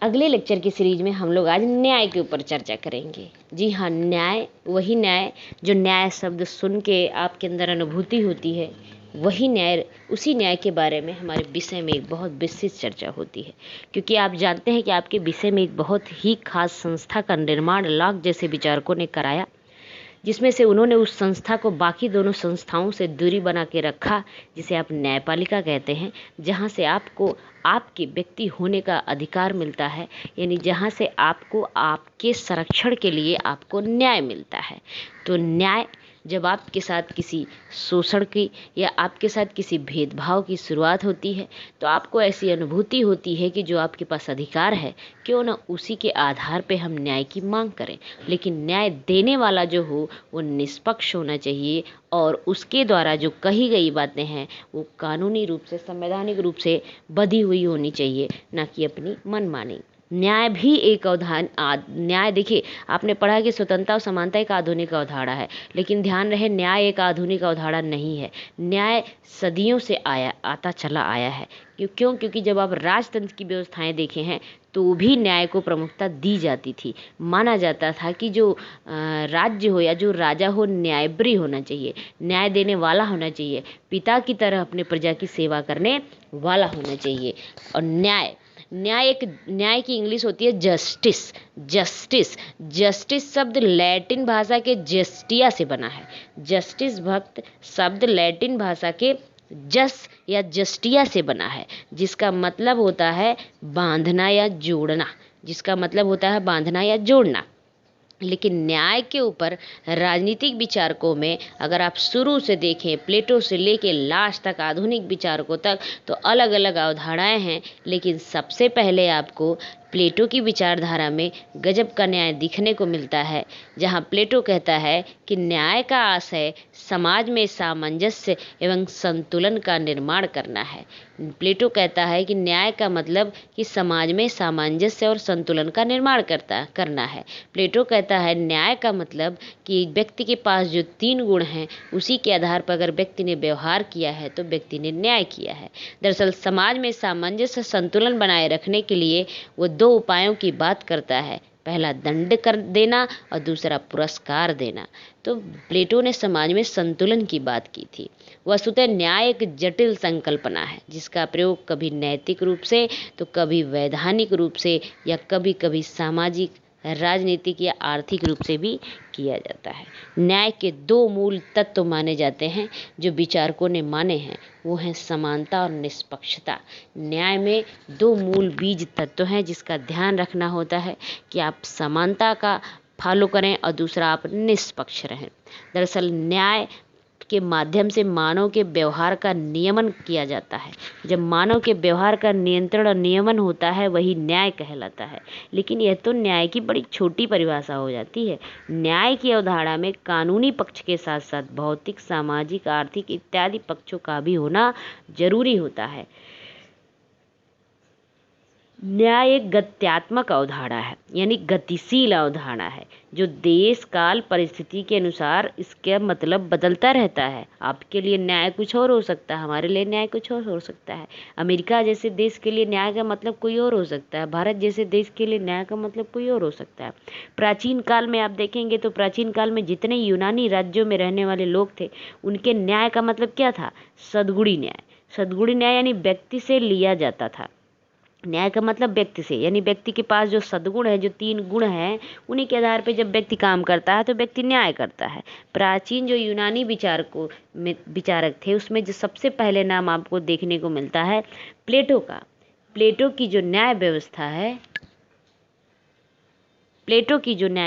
अगले लेक्चर की सीरीज में हम लोग आज न्याय के ऊपर चर्चा करेंगे। जी हाँ, न्याय, वही न्याय जो न्याय शब्द सुन के आपके अंदर अनुभूति होती है, वही न्याय, उसी न्याय के बारे में हमारे विषय में एक बहुत विस्तृत चर्चा होती है। क्योंकि आप जानते हैं कि आपके विषय में एक बहुत ही खास संस्था का निर्माण लॉक जैसे विचारकों ने कराया, जिसमें से उन्होंने उस संस्था को बाकी दोनों संस्थाओं से दूरी बना के रखा, जिसे आप न्यायपालिका कहते हैं, जहाँ से आपको आपके व्यक्ति होने का अधिकार मिलता है, यानी जहाँ से आपको आपके संरक्षण के लिए आपको न्याय मिलता है। तो न्याय जब आपके साथ किसी शोषण की या आपके साथ किसी भेदभाव की शुरुआत होती है, तो आपको ऐसी अनुभूति होती है कि जो आपके पास अधिकार है, क्यों ना उसी के आधार पे हम न्याय की मांग करें। लेकिन न्याय देने वाला जो हो वो निष्पक्ष होना चाहिए, और उसके द्वारा जो कही गई बातें हैं वो कानूनी रूप से, संवैधानिक रूप से बधी हुई होनी चाहिए, ना कि अपनी मनमानी। न्याय भी एक न्याय, देखिए आपने पढ़ा कि स्वतंत्रता और समानता एक आधुनिक अवधारणा है, लेकिन ध्यान रहे न्याय एक आधुनिक अवधारणा नहीं है। न्याय सदियों से आता चला आया है। क्योंकि जब आप राजतंत्र की व्यवस्थाएं देखे हैं तो भी न्याय को प्रमुखता दी जाती थी। माना जाता था कि जो राज्य हो या जो राजा हो, न्यायप्रिय होना चाहिए, न्याय देने वाला होना चाहिए, पिता की तरह अपने प्रजा की सेवा करने वाला होना चाहिए। और न्याय की इंग्लिश होती है जस्टिस। जस्टिस शब्द लैटिन भाषा के जस्टिया से बना है। जस्टिस भक्त शब्द लैटिन भाषा के जस या जस्टिया से बना है, जिसका मतलब होता है बांधना या जोड़ना। लेकिन न्याय के ऊपर राजनीतिक विचारकों में अगर आप शुरू से देखें, प्लेटो से लेके लास्ट तक आधुनिक विचारकों तक, तो अलग अलग अवधारणाएं हैं। लेकिन सबसे पहले आपको प्लेटो की विचारधारा में गजब का न्याय दिखने को मिलता है, जहां प्लेटो कहता है कि न्याय का आशय समाज में सामंजस्य एवं संतुलन का निर्माण करना है। प्लेटो कहता है कि न्याय का मतलब कि समाज में सामंजस्य और संतुलन का निर्माण करना है। प्लेटो कहता है न्याय का मतलब कि व्यक्ति के पास जो 3 गुण हैं, उसी के आधार पर अगर व्यक्ति ने व्यवहार किया है तो व्यक्ति ने न्याय किया है। दरअसल समाज में सामंजस्य संतुलन बनाए रखने के लिए वो 2 उपायों की बात करता है, पहला दंड कर देना और दूसरा पुरस्कार देना। तो प्लेटो ने समाज में संतुलन की बात की थी। वस्तुतः न्याय एक जटिल संकल्पना है, जिसका प्रयोग कभी नैतिक रूप से तो कभी वैधानिक रूप से या कभी कभी सामाजिक, राजनीतिक या आर्थिक रूप से भी किया जाता है। न्याय के 2 मूल तत्व माने जाते हैं जो विचारकों ने माने हैं, वो हैं समानता और निष्पक्षता। न्याय में 2 मूल बीज तत्व हैं जिसका ध्यान रखना होता है कि आप समानता का फॉलो करें और दूसरा आप निष्पक्ष रहें। दरअसल न्याय के माध्यम से मानव के व्यवहार का नियमन किया जाता है। जब मानव के व्यवहार का नियंत्रण और नियमन होता है, वही न्याय कहलाता है। लेकिन यह तो न्याय की बड़ी छोटी परिभाषा हो जाती है। न्याय की अवधारणा में कानूनी पक्ष के साथ साथ भौतिक, सामाजिक, आर्थिक इत्यादि पक्षों का भी होना जरूरी होता है। न्याय एक गत्यात्मक अवधारणा है, यानी गतिशील अवधारणा है, जो देश काल परिस्थिति के अनुसार इसका मतलब बदलता रहता है। आपके लिए न्याय कुछ और हो सकता है, हमारे लिए न्याय कुछ और हो सकता है। अमेरिका जैसे देश के लिए न्याय का मतलब कोई और हो सकता है, भारत जैसे देश के लिए न्याय का मतलब कोई और हो सकता है। प्राचीन काल में आप देखेंगे तो प्राचीन काल में जितने यूनानी राज्यों में रहने वाले लोग थे, उनके न्याय का मतलब क्या था? सद्गुणी न्याय। सद्गुणी न्याय यानी व्यक्ति से लिया जाता था। न्याय का मतलब व्यक्ति से, यानी व्यक्ति के पास जो सद्गुण है, जो 3 गुण हैं, उन्हीं के आधार पे जब व्यक्ति काम करता है तो व्यक्ति न्याय करता है। प्राचीन जो यूनानी विचारक थे, उसमें जो सबसे पहले नाम आपको देखने को मिलता है प्लेटो का। प्लेटो की जो न्याय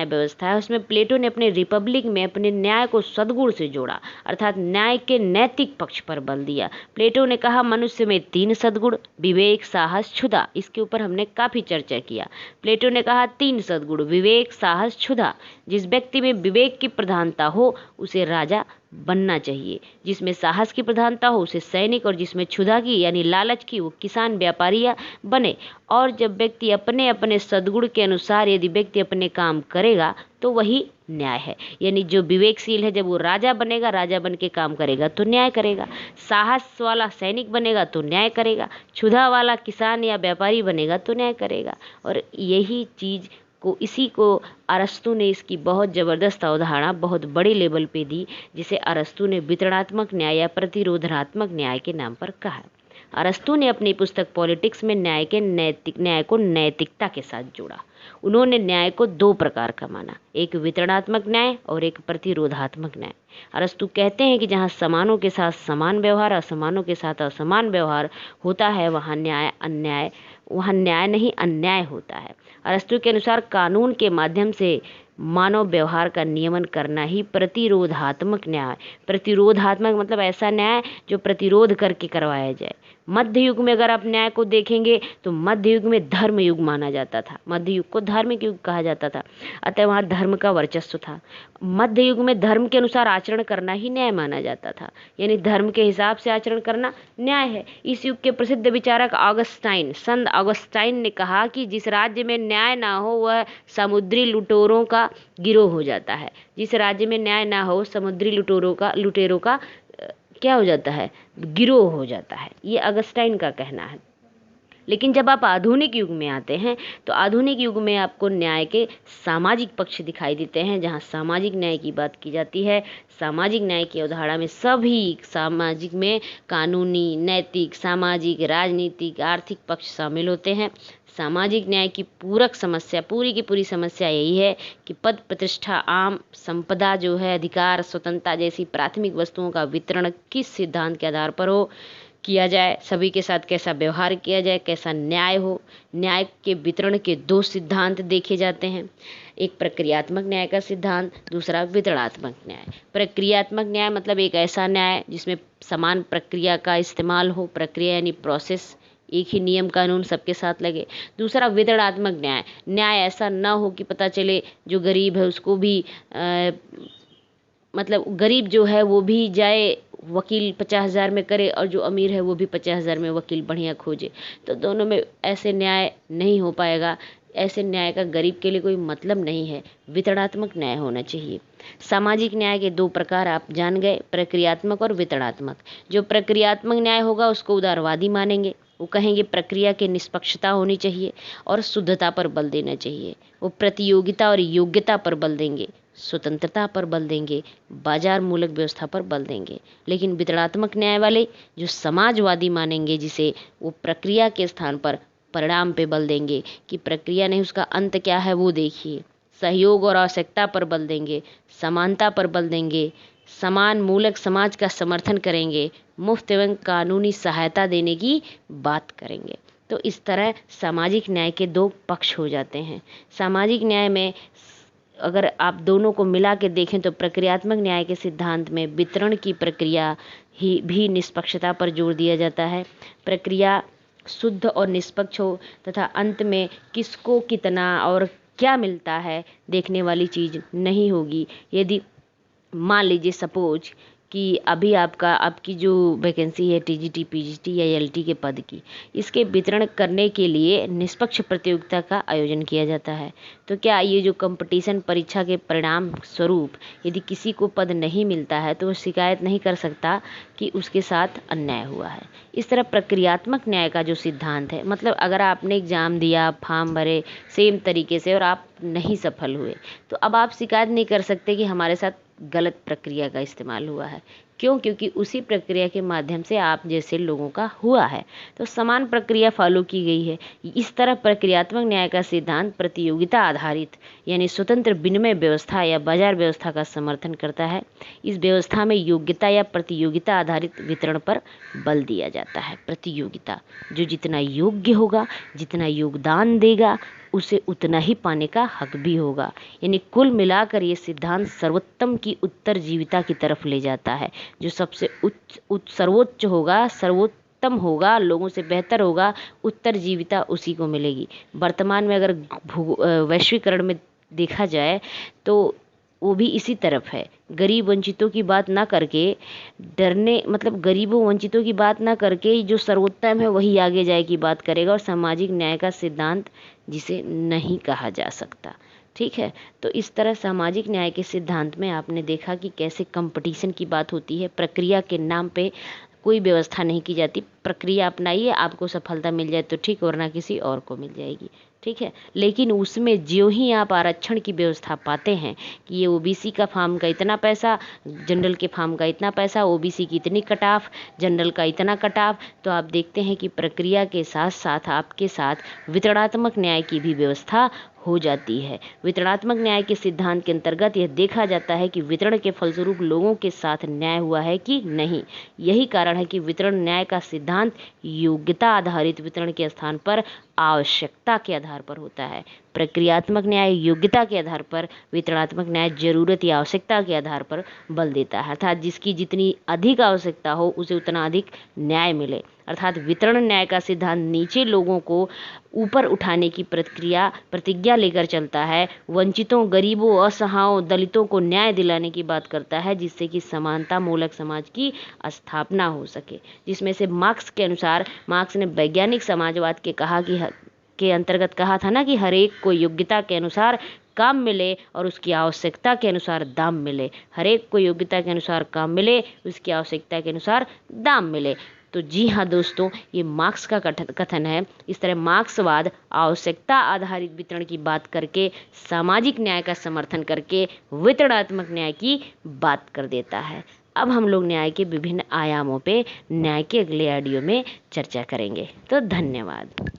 व्यवस्था है उसमें प्लेटो ने अपने रिपब्लिक में अपने न्याय को सद्गुण से जोड़ा, अर्थात न्याय के नैतिक पक्ष पर बल दिया। प्लेटो ने कहा मनुष्य में 3 सद्गुण, विवेक, साहस, क्षुधा। इसके ऊपर हमने काफी चर्चा किया। प्लेटो ने कहा 3 सद्गुण, विवेक, साहस, क्षुधा। जिस व्यक्ति में विवेक की प्रधानता हो उसे राजा बनना चाहिए। जिसमें साहस की प्रधानता हो उसे सैनिक, और जिसमें क्षुधा की यानी लालच की वो किसान व्यापारी या बने। और जब व्यक्ति अपने अपने सद्गुण के अनुसार यदि व्यक्ति अपने काम करेगा तो वही न्याय है। यानी जो विवेकशील है जब वो राजा बनेगा, राजा बन के काम करेगा तो न्याय करेगा। साहस वाला सैनिक बनेगा तो न्याय करेगा। क्षुधा वाला किसान या व्यापारी बनेगा तो न्याय करेगा। और यही चीज़ को, इसी को अरस्तु ने इसकी बहुत ज़बरदस्त अवधारणा बहुत बड़े लेवल पे दी, जिसे अरस्तु ने वितरणात्मक न्याय या प्रतिरोधात्मक न्याय के नाम पर कहा। अरस्तु ने अपनी पुस्तक पॉलिटिक्स में न्याय को नैतिकता के साथ जोड़ा। उन्होंने न्याय को दो प्रकार का माना, एक वितरणात्मक न्याय और एक प्रतिरोधात्मक न्याय। अरस्तु कहते हैं कि जहाँ समानों के साथ समान व्यवहार, असमानों के साथ असमान व्यवहार होता है वहाँ न्याय नहीं अन्याय होता है। अरस्तु के अनुसार कानून के माध्यम से मानव व्यवहार का नियमन करना ही प्रतिरोधात्मक न्याय। प्रतिरोधात्मक मतलब ऐसा न्याय जो प्रतिरोध करके करवाया जाए। मध्य युग में अगर आप न्याय को देखेंगे तो मध्य युग में धर्म युग माना जाता था। मध्य युग को धार्मिक युग कहा जाता था, अतः वहाँ धर्म का वर्चस्व था। मध्य युग में धर्म के अनुसार आचरण करना ही न्याय माना जाता था, यानी धर्म के हिसाब से आचरण करना न्याय है। इस युग के प्रसिद्ध विचारक संत ऑगस्टाइन ने कहा कि जिस राज्य में न्याय ना हो वह समुद्री लुटेरों का गिरोह हो जाता है। जिस राज्य में न्याय ना हो समुद्री लुटेरों का क्या हो जाता है, गिरोह हो जाता है। ये ऑगस्टाइन का कहना है। लेकिन जब आप आधुनिक युग में आते हैं तो आधुनिक युग में आपको न्याय के सामाजिक पक्ष दिखाई देते हैं, जहाँ सामाजिक न्याय की बात की जाती है। सामाजिक न्याय की अवधारणा में सभी सामाजिक में कानूनी, नैतिक, सामाजिक, राजनीतिक, आर्थिक पक्ष शामिल होते हैं। सामाजिक न्याय की पूरक समस्या, पूरी की पूरी समस्या यही है कि पद प्रतिष्ठा, आम संपदा जो है, अधिकार, स्वतंत्रता जैसी प्राथमिक वस्तुओं का वितरण किस सिद्धांत के आधार पर किया जाए, सभी के साथ कैसा व्यवहार किया जाए, कैसा न्याय हो। न्याय के वितरण के दो सिद्धांत देखे जाते हैं, एक प्रक्रियात्मक न्याय का सिद्धांत, दूसरा वितरणात्मक न्याय। प्रक्रियात्मक न्याय मतलब एक ऐसा न्याय जिसमें समान प्रक्रिया का इस्तेमाल हो, प्रक्रिया यानी प्रोसेस, एक ही नियम कानून सबके साथ लगे। दूसरा वितरणात्मक न्याय, न्याय ऐसा ना हो कि पता चले जो गरीब है उसको भी मतलब गरीब जो है वो भी जाए वकील 50,000 में करे और जो अमीर है वो भी 50,000 में वकील बढ़िया खोजे, तो दोनों में ऐसे न्याय नहीं हो पाएगा। ऐसे न्याय का गरीब के लिए कोई मतलब नहीं है। वितरणात्मक न्याय होना चाहिए। सामाजिक न्याय के दो प्रकार आप जान गए, प्रक्रियात्मक और वितरणात्मक। जो प्रक्रियात्मक न्याय होगा उसको उदारवादी मानेंगे, वो कहेंगे प्रक्रिया की निष्पक्षता होनी चाहिए और शुद्धता पर बल देना चाहिए। वो प्रतियोगिता और योग्यता पर बल देंगे, स्वतंत्रता पर बल देंगे, बाजार मूलक व्यवस्था पर बल देंगे। लेकिन वितरणात्मक न्याय वाले जो समाजवादी मानेंगे, जिसे वो प्रक्रिया के स्थान पर परिणाम पे बल देंगे कि प्रक्रिया नहीं उसका अंत क्या है वो देखिए। सहयोग और आवश्यकता पर बल देंगे, समानता पर बल देंगे, समान मूलक समाज का समर्थन करेंगे, मुफ्त एवं कानूनी सहायता देने की बात करेंगे। तो इस तरह सामाजिक न्याय के दो पक्ष हो जाते हैं। सामाजिक न्याय में अगर आप दोनों को मिला के देखें तो प्रक्रियात्मक न्याय के सिद्धांत में वितरण की प्रक्रिया ही भी निष्पक्षता पर जोर दिया जाता है। प्रक्रिया शुद्ध और निष्पक्ष हो तथा अंत में किसको कितना और क्या मिलता है देखने वाली चीज़ नहीं होगी। यदि मान लीजिए सपोज कि अभी आपकी जो वैकेंसी है टीजीटी, पीजीटी या एलटी के पद की, इसके वितरण करने के लिए निष्पक्ष प्रतियोगिता का आयोजन किया जाता है। तो क्या ये जो कंपटीशन परीक्षा के परिणाम स्वरूप यदि किसी को पद नहीं मिलता है तो वो शिकायत नहीं कर सकता कि उसके साथ अन्याय हुआ है। इस तरह प्रक्रियात्मक न्याय का जो सिद्धांत है, मतलब अगर आपने एग्ज़ाम दिया, फॉर्म भरे सेम तरीके से और आप नहीं सफल हुए, तो अब आप शिकायत नहीं कर सकते कि हमारे साथ गलत प्रक्रिया का इस्तेमाल हुआ है। क्यों? क्योंकि उसी प्रक्रिया के माध्यम से आप जैसे लोगों का हुआ है, तो समान प्रक्रिया फॉलो की गई है। इस तरह प्रक्रियात्मक न्याय का सिद्धांत प्रतियोगिता आधारित यानी स्वतंत्र विनिमय व्यवस्था या बाजार व्यवस्था का समर्थन करता है। इस व्यवस्था में योग्यता या प्रतियोगिता आधारित वितरण पर बल दिया जाता है। प्रतियोगिता, जो जितना योग्य होगा, जितना योगदान देगा, उसे उतना ही पाने का हक भी होगा। यानी कुल मिलाकर ये सिद्धांत सर्वोत्तम की उत्तरजीविता की तरफ ले जाता है। जो सबसे सर्वोच्च होगा, सर्वोत्तम होगा, लोगों से बेहतर होगा, उत्तरजीविता उसी को मिलेगी। वर्तमान में अगर वैश्वीकरण में देखा जाए तो वो भी इसी तरफ है। गरीब वंचितों की बात ना करके डरने मतलब गरीबों वंचितों की बात ना करके जो सर्वोत्तम है वही आगे जाए की बात करेगा, और सामाजिक न्याय का सिद्धांत जिसे नहीं कहा जा सकता। ठीक है, तो इस तरह सामाजिक न्याय के सिद्धांत में आपने देखा कि कैसे कंपटीशन की बात होती है, प्रक्रिया के नाम पे कोई व्यवस्था नहीं की जाती। प्रक्रिया अपनाइए, आपको सफलता मिल जाए तो ठीक, वरना किसी और को मिल जाएगी। ठीक है, लेकिन उसमें ज्यों ही आप आरक्षण की व्यवस्था पाते हैं कि ये ओबीसी का फार्म का इतना पैसा, जनरल के फार्म का इतना पैसा, ओबीसी की इतनी कट ऑफ, जनरल का इतना कट ऑफ, तो आप देखते हैं कि प्रक्रिया के साथ साथ आपके साथ वितरणात्मक न्याय की भी व्यवस्था हो जाती है। वितरणात्मक न्याय के सिद्धांत के अंतर्गत यह देखा जाता है कि वितरण के फलस्वरूप लोगों के साथ न्याय हुआ है कि नहीं। यही कारण है कि वितरण न्याय का सिद्धांत योग्यता आधारित वितरण के स्थान पर आवश्यकता के आधार पर होता है। प्रक्रियात्मक न्याय योग्यता के आधार पर, वितरणात्मक न्याय जरूरत या आवश्यकता के आधार पर बल देता है। अर्थात जिसकी जितनी अधिक आवश्यकता हो उसे उतना अधिक न्याय मिले। अर्थात वितरण न्याय का सिद्धांत नीचे लोगों को ऊपर उठाने की प्रतिज्ञा लेकर चलता है। वंचितों, गरीबों, असहायों, दलितों को न्याय दिलाने की बात करता है, जिससे कि समानता मूलक समाज की स्थापना हो सके। जिसमें से मार्क्स के अनुसार, मार्क्स ने वैज्ञानिक समाजवाद के अंतर्गत कहा था ना कि हर एक को योग्यता के अनुसार काम मिले और उसकी आवश्यकता के अनुसार दाम मिले। हर एक को योग्यता के अनुसार काम मिले, उसकी आवश्यकता के अनुसार दाम मिले। तो जी हाँ दोस्तों, ये मार्क्स का कथन है। इस तरह मार्क्सवाद आवश्यकता आधारित वितरण की बात करके सामाजिक न्याय का समर्थन करके वितरणात्मक न्याय की बात कर देता है। अब हम लोग न्याय के विभिन्न आयामों पे न्याय के अगले ऑडियो में चर्चा करेंगे। तो धन्यवाद।